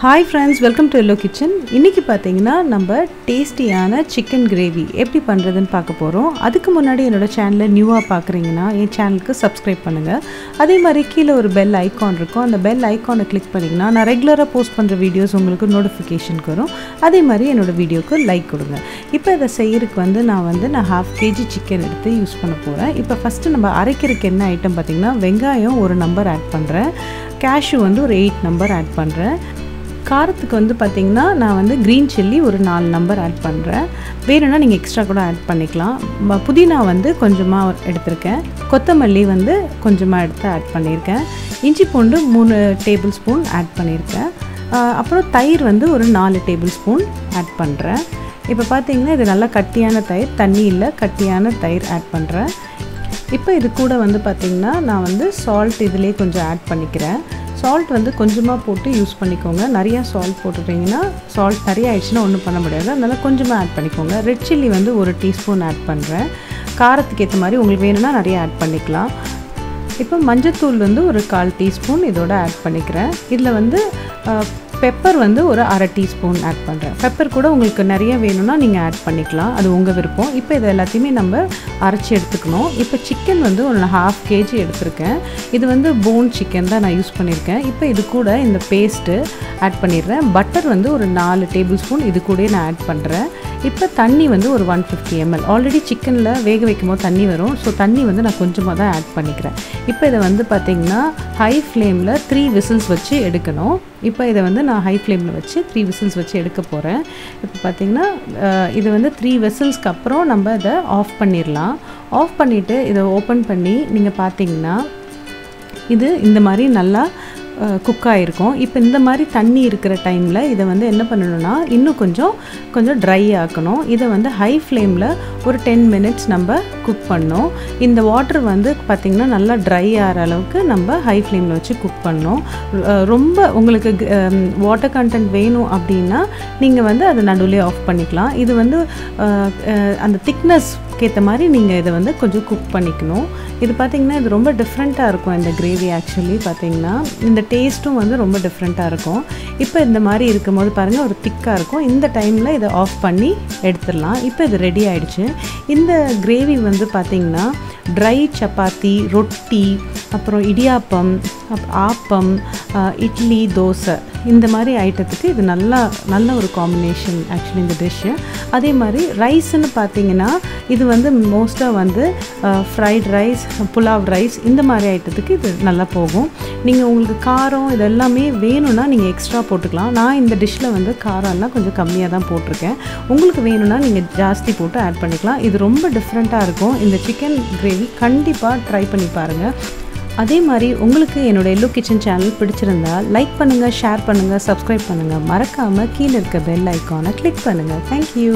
Hi friends, welcome to Hello Kitchen. இன்னைக்கு பாத்தீங்கன்னா நம்ம டேஸ்டியான chicken gravy எப்படி பண்றதுன்னு பார்க்க போறோம். அதுக்கு முன்னாடி என்னோட சேனலை நியூவா பார்க்கறீங்கன்னா என் சேனலுக்கு சப்ஸ்கிரைப் பண்ணுங்க. அதே மாதிரி கீழ ஒரு பெல் ஐகான் இருக்கும். அந்த பெல் ஐகானை கிளிக் பண்ணீங்கன்னா நான் ரெகுலரா போஸ்ட் பண்ற வீடியோஸ் உங்களுக்கு நோட்டிஃபிகேஷன் வரும். அதே மாதிரி என்னோட வீடியோக்கு லைக் கொடுங்க. இப்போ இத செய்யிறதுக்கு நான் 1/2 kg chicken எடுத்து யூஸ் பண்ண போறேன். இப்போ ஃபர்ஸ்ட் நம்ம அரைக்கிறதுக்கு என்ன ஐட்டம் பாத்தீங்கன்னா வெங்காயம் ஒரு நம்பர் ஆட் பண்றேன். cashew ஒரு 8 நம்பர் ஆட் பண்றேன். காரத்துக்கு பாத்தீங்கன்னா நான் green chilli ஒரு 4 நம்பர் ஆட் பண்றேன். வேணும்னா நீங்க எக்ஸ்ட்ரா கூட ஆட் பண்ணிக்கலாம். புதினா கொஞ்சமா எடுத்துர்க்கேன். கொத்தமல்லி கொஞ்சமா எடுத்து ஆட் பண்ணிருக்கேன். இஞ்சி பூண்டு 3 டேபிள்ஸ்பூன் ஆட் பண்ணிருக்கேன். அப்புறம் தயிர் ஒரு 4 டேபிள்ஸ்பூன் ஆட் பண்றேன். இப்போ பாத்தீங்கன்னா இது நல்ல கட்டியான தயிர், தண்ணி இல்ல, கட்டியான தயிர் ஆட் பண்றேன். இப்போ இது கூட பாத்தீங்கன்னா நான் salt இதிலே கொஞ்சம் ஆட் பண்ணிக்கிறேன். salt கொஞ்சமா போட்டு யூஸ் பண்ணிக்கோங்க. நிறைய salt போட்டுட்டீங்கன்னா salt நிறைய ஆயிடுச்சுனா ஒண்ணும் பண்ண முடியாது. அதனால கொஞ்சமா ஆட் பண்ணிக்கோங்க. ரெட் chilli 1 டீஸ்பூன் ஆட் பண்றேன். காரத்துக்கு ஏத்த மாதிரி உங்களுக்கு வேணும்னா நிறைய ஆட் பண்ணிக்கலாம். இப்போ மஞ்சள் தூள் ஒரு 1/4 டீஸ்பூன் இதோட ஆட் பண்ணிக்கிறேன். இதுல பெப்பர் ஒரு 1/2 டீஸ்பூன் ஆட் பண்றேன். பெப்பர் கூட உங்களுக்கு நிறைய வேணும்னா நீங்க ஆட் பண்ணிக்கலாம். அது உங்க விருப்பம். இப்போ இத எல்லாத்தையுமே நம்ம அரைச்சு எடுத்துக்கணும். இப்போ chicken ஒரு 1/2 kg எடுத்துர்க்கேன். இது bone chicken தான் நான் யூஸ் பண்ணிருக்கேன். இப்போ இது கூட இந்த பேஸ்ட் ஆட் பண்ணிடுறேன். பட்டர் ஒரு 4 டேபிள்ஸ்பூன் இது கூடயே நான் ஆட் பண்றேன். இப்போ தண்ணி ஒரு 150 ml. ஆல்ரெடி சிக்கன்ல வேக வைக்கும்போது தண்ணி வரும். சோ தண்ணி நான் கொஞ்சமா தான் ஆட் பண்ணிக்கிறேன். இப்போ இத பாத்தீங்கன்னா ஹை ஃப்ளேம்ல 3 விசில்ஸ் வச்சு எடுக்கணும். இப்போ இத நான் ஹை ஃப்ளேம்ல வச்சு 3 விசில்ஸ் வச்சு எடுக்க போறேன். இப்போ பாத்தீங்கன்னா இது 3 விசில்ஸ்க்கு அப்புறம் நம்ம இத ஆஃப் பண்ணிரலாம். ஆஃப் பண்ணிட்டு இத ஓபன் பண்ணி நீங்க பாத்தீங்கன்னா இது இந்த மாதிரி நல்லா குக் ஆயிருக்கும். இப்போ இந்த மாதிரி தண்ணி இருக்கிற டைம்ல இத என்ன பண்ணனும்னா இன்னும் கொஞ்சம் ட்ரை ஆக்கணும். இத ஹை ஃப்ளேம்ல ஒரு 10 மினிட்ஸ் நம்ம குக் பண்ணனும். இந்த வாட்டர் பாத்தீங்கன்னா நல்லா ட்ரை ஆற அளவுக்கு நம்ம ஹை ஃப்ளேம்ல வச்சு குக் பண்ணனும். ரொம்ப உங்களுக்கு வாட்டர் கண்டென்ட் வேணும் அப்படினா நீங்க அத நடுவுல ஆஃப் பண்ணிக்கலாம். இது அந்த திக்னஸ் கேத்த மாதிரி நீங்க இத கொஞ்சம் குக் பண்ணிக்கணும். இது பாத்தீங்கன்னா இது ரொம்ப டிஃபரண்டா இருக்கும் இந்த கிரேவி. एक्चुअली பாத்தீங்கன்னா இந்த டேஸ்டும் ரொம்ப டிஃபரண்டா இருக்கும். இப்போ இந்த மாதிரி இருக்கும்போது பாருங்க ஒரு திக்கா இருக்கும். இந்த டைம்ல இத ஆஃப் பண்ணி எடுத்துறலாம். இப்போ இது ரெடி ஆயிடுச்சு. இந்த கிரேவி பாத்தீங்கன்னா ட்ரை சப்பாத்தி, ரொட்டி, அப்புறம் இடியாப்பம், ஆப்பம், இட்லி, தோசை இந்த மாதிரி ஐட்டத்துக்கு இது நல்ல ஒரு காம்பினேஷன் एक्चुअली இந்த டிஷ். அதே மாதிரி ரைஸ்னு பாத்தீங்கன்னா இது மோஸ்டா ஃப்ரைட் ரைஸ், புலாவ் ரைஸ் இந்த மாதிரி ஐட்டத்துக்கு இது நல்லா போகும். நீங்க உங்களுக்கு காரம் இதெல்லாம் வேணும்னா நீங்க எக்ஸ்ட்ரா போட்டுக்கலாம். நான் இந்த டிஷ்ல காரம் எல்லாம் கொஞ்சம் கம்மியா தான் போட்டுருக்கேன். உங்களுக்கு வேணும்னா நீங்க ஜாஸ்தி போட்டு ஆட் பண்ணிக்கலாம். இது ரொம்ப டிஃபரண்டா இருக்கும். இந்த chicken gravy கண்டிப்பா ட்ரை பண்ணி பாருங்க. அதே மாதிரி உங்களுக்கு என்னோட Hello Kitchen சேனல் பிடிச்சிருந்தா லைக் பண்ணுங்க, ஷேர் பண்ணுங்க, சப்ஸ்கிரைப் பண்ணுங்க. மறக்காம கீழ இருக்க பெல் ஐகானை கிளிக் பண்ணுங்க. Thank you.